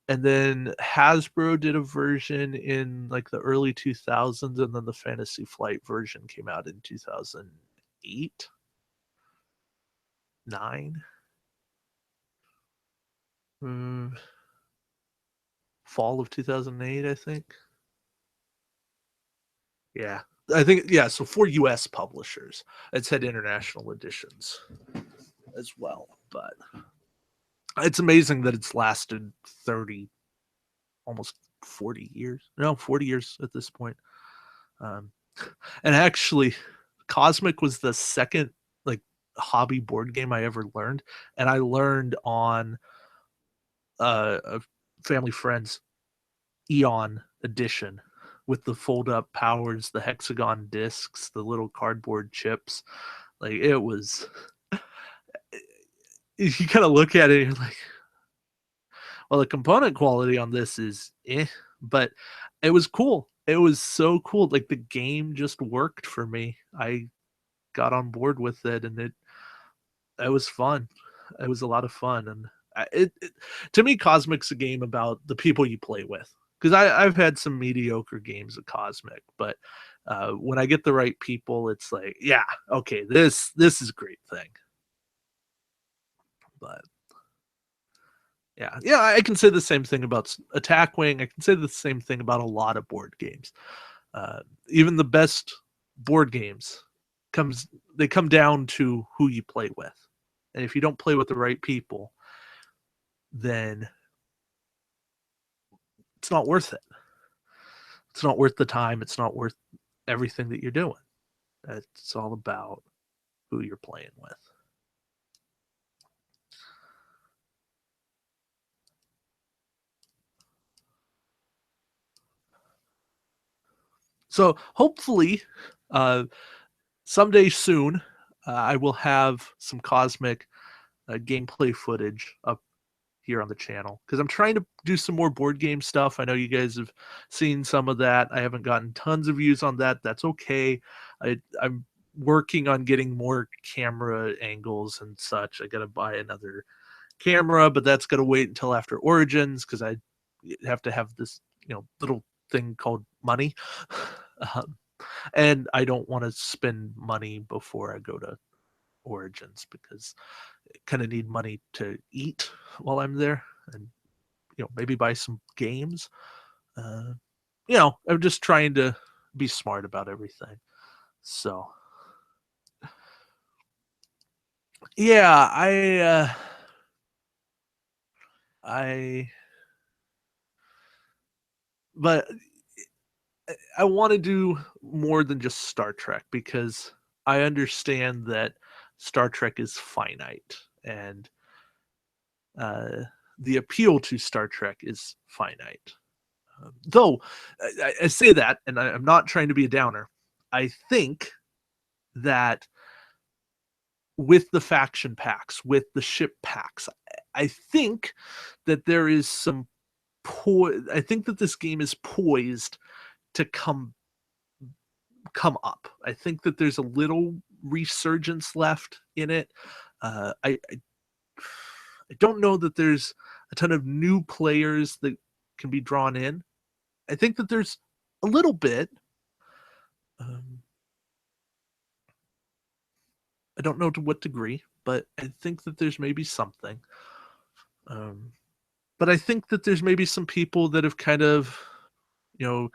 and then Hasbro did a version in like the early 2000s, and then the Fantasy Flight version came out in 2008, 9. Mm, fall of 2008, I think. Yeah. I think, yeah, so 4 US publishers. It's had international editions as well, but it's amazing that it's lasted 30, almost 40 years. No, 40 years at this point. Um, and actually, Cosmic was the second like hobby board game I ever learned, and I learned on a family friend's Eon edition with the fold up powers, the hexagon discs, the little cardboard chips. Like it was, you kind of look at it and you're like, well, the component quality on this is but it was cool. It was so cool. Like the game just worked for me. I got on board with it, and it was fun. It was a lot of fun, and to me, Cosmic's a game about the people you play with. Because I've had some mediocre games of Cosmic, but when I get the right people, it's like, yeah, okay, this is a great thing. But yeah, I can say the same thing about Attack Wing. I can say the same thing about a lot of board games. Even the best board games comes they come down to who you play with, and if you don't play with the right people, then it's not worth it. It's not worth the time. It's not worth everything that you're doing. It's all about who you're playing with. So hopefully, uh, someday soon, I will have some Cosmic gameplay footage up here on the channel because I'm trying to do some more board game stuff. I know you guys have seen some of that. I haven't gotten tons of views on that. That's okay. I'm working on getting more camera angles and such. I got to buy another camera, but that's got to wait until after Origins because I have to have this, little thing called money. um, and I don't want to spend money before I go to Origins because I kind of need money to eat while I'm there, and maybe buy some games. Uh, I'm just trying to be smart about everything. So yeah, I but I want to do more than just Star Trek because I understand that Star Trek is finite, and uh, the appeal to Star Trek is finite. Though I say that, and I'm not trying to be a downer. I think that with the faction packs, with the ship packs, I think that there is some I think that this game is poised to come up. I think that there's a little resurgence left in it. I don't know that there's a ton of new players that can be drawn in. I think that there's a little bit. Um, I don't know to what degree, but I think that there's maybe something. Um, but I think that there's maybe some people that have kind of, you know,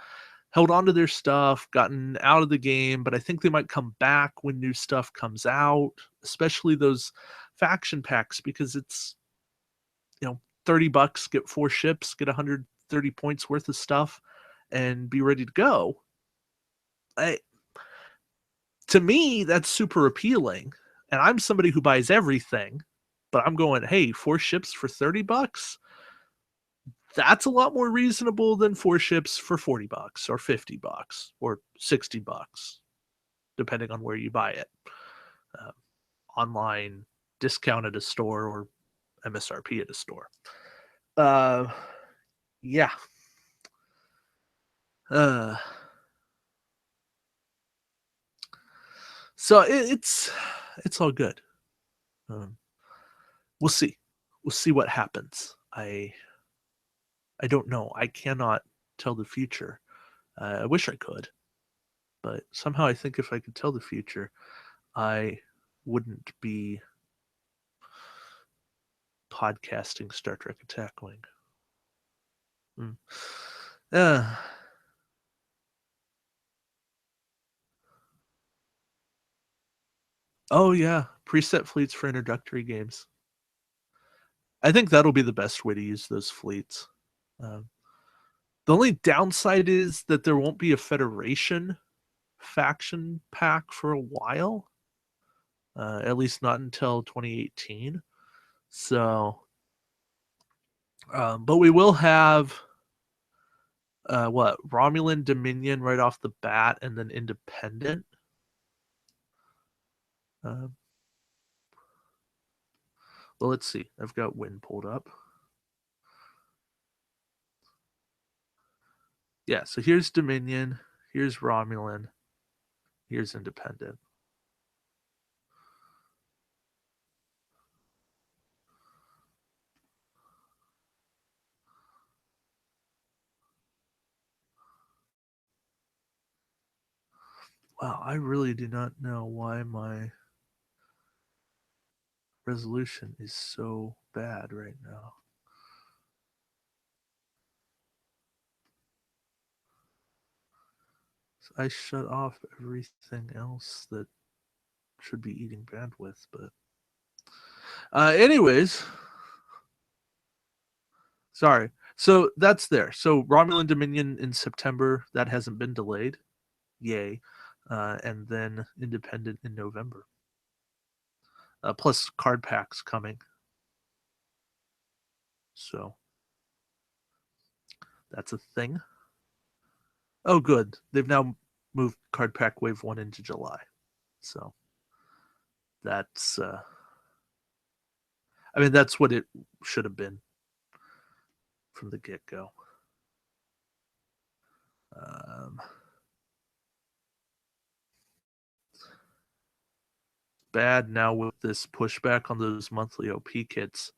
held on to their stuff, gotten out of the game, but I think they might come back when new stuff comes out, especially those faction packs, because it's, 30 bucks, get 4 ships, get 130 points worth of stuff, and be ready to go. I, to me, that's super appealing. And I'm somebody who buys everything, but I'm going, hey, 4 ships for 30 bucks? That's a lot more reasonable than 4 ships for 40 bucks or 50 bucks or 60 bucks, depending on where you buy it. Uh, Online, discount at a store, or MSRP at a store. Uh, yeah. Uh, so it's all good. Um, we'll see. We'll see what happens. I don't know. I cannot tell the future. I wish I could, but somehow I think if I could tell the future, I wouldn't be podcasting Star Trek Attack Wing. Mm. Uh, oh yeah, preset fleets for introductory games. I think that'll be the best way to use those fleets. Um, the only downside is that there won't be a Federation faction pack for a while, at least not until 2018. So, but we will have what, Romulan Dominion right off the bat, and then Independent. Uh, well, let's see. I've got Win pulled up. Yeah, so here's Dominion, here's Romulan, here's Independent. Wow, I really do not know why my resolution is so bad right now. So I shut off everything else that should be eating bandwidth, but anyways, sorry. So that's there. So Romulan Dominion in September, that hasn't been delayed. Yay. And then Independent in November. Plus card packs coming. So that's a thing. Oh, good. They've now moved card pack wave 1 into July. So that's I mean, that's what it should have been from the get-go. Um, bad now with this pushback on those monthly OP kits.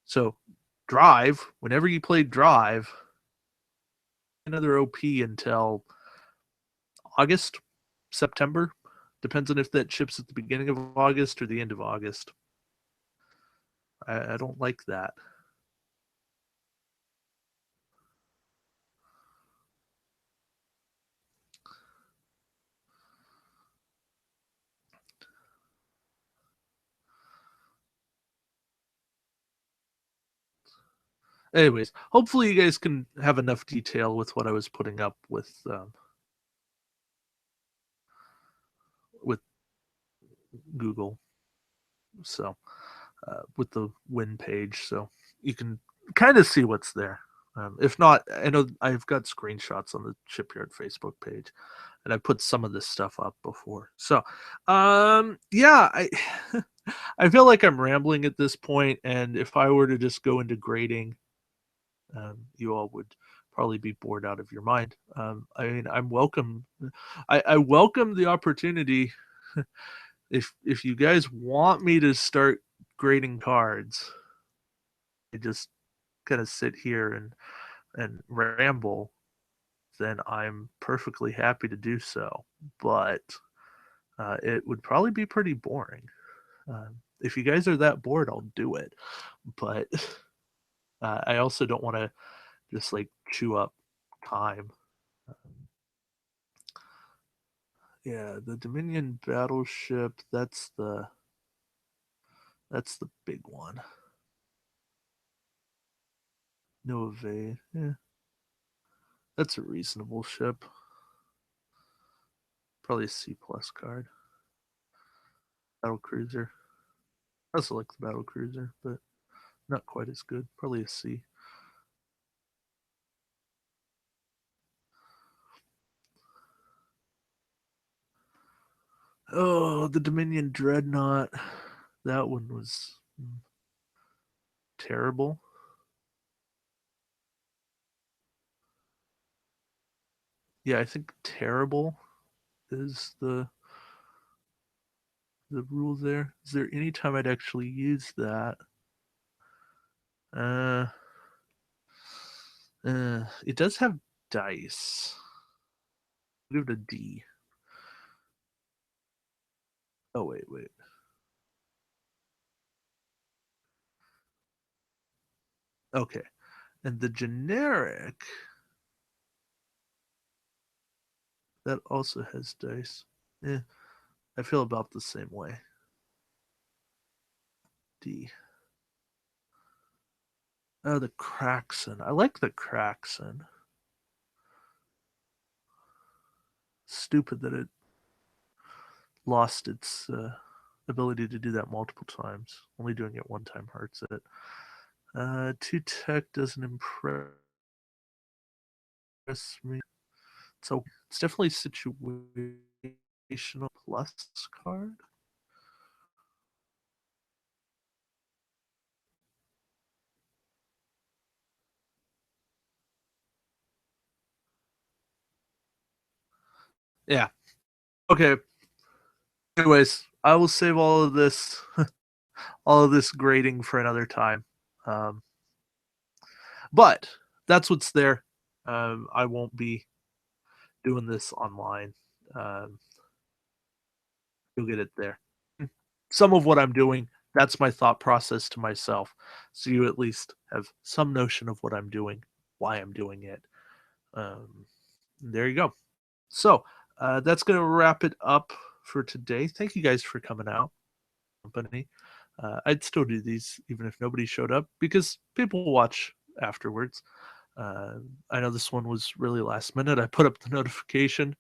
So Drive, whenever you play Drive, another OP until August, September. Depends on if that ships at the beginning of August or the end of August. I don't like that. Anyways, hopefully you guys can have enough detail with what I was putting up with Google. So with the win page, so you can kind of see what's there. If not, I know I've got screenshots on the Shipyard Facebook page, and I put some of this stuff up before. So, yeah, I feel like I'm rambling at this point, and if I were to just go into grading, you all would probably be bored out of your mind. I mean, I'm welcome. I welcome the opportunity. If you guys want me to start grading cards, I just kind of sit here and ramble, then I'm perfectly happy to do so. But it would probably be pretty boring. If you guys are that bored, I'll do it. But I also don't want to just like chew up time. Um, yeah, the Dominion battleship. That's the big one. Nova. Yeah, that's a reasonable ship. Probably a C plus card. Battle cruiser. I also like the battle cruiser, but not quite as good. Probably a C. Oh, the Dominion Dreadnought. That one was. terrible. Yeah, I think terrible is the rule there. Is there any time I'd actually use that? Uh, it does have dice. Give it a D. Oh wait. Okay, and the generic that also has dice. I feel about the same way. D. Oh, the Kraxon. I like the Kraxon. Stupid that it lost its ability to do that multiple times. Only doing it one time hurts it. Two tech doesn't impress me. So it's definitely situational plus card. Yeah. Okay. Anyways, I will save all of this all of this grading for another time. Um, but that's what's there. I won't be doing this online. Um, you'll get it there. Some of what I'm doing, that's my thought process to myself. So you at least have some notion of what I'm doing, why I'm doing it. Um, there you go. So that's going to wrap it up for today. Thank you guys for coming out. Company. I'd still do these even if nobody showed up because people watch afterwards. Uh, I know this one was really last minute. I put up the notification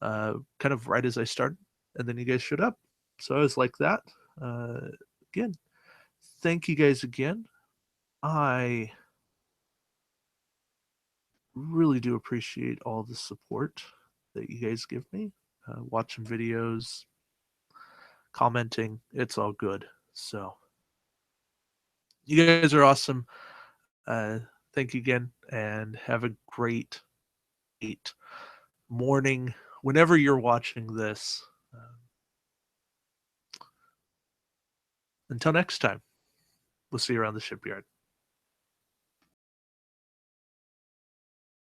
kind of right as I started, and then you guys showed up. So I was like that. Uh, Again, thank you guys again. I really do appreciate all the support that you guys give me. Watching videos, commenting, it's all good. So you guys are awesome. Thank you again, and have a great morning whenever you're watching this. Until next time, we'll see you around the shipyard.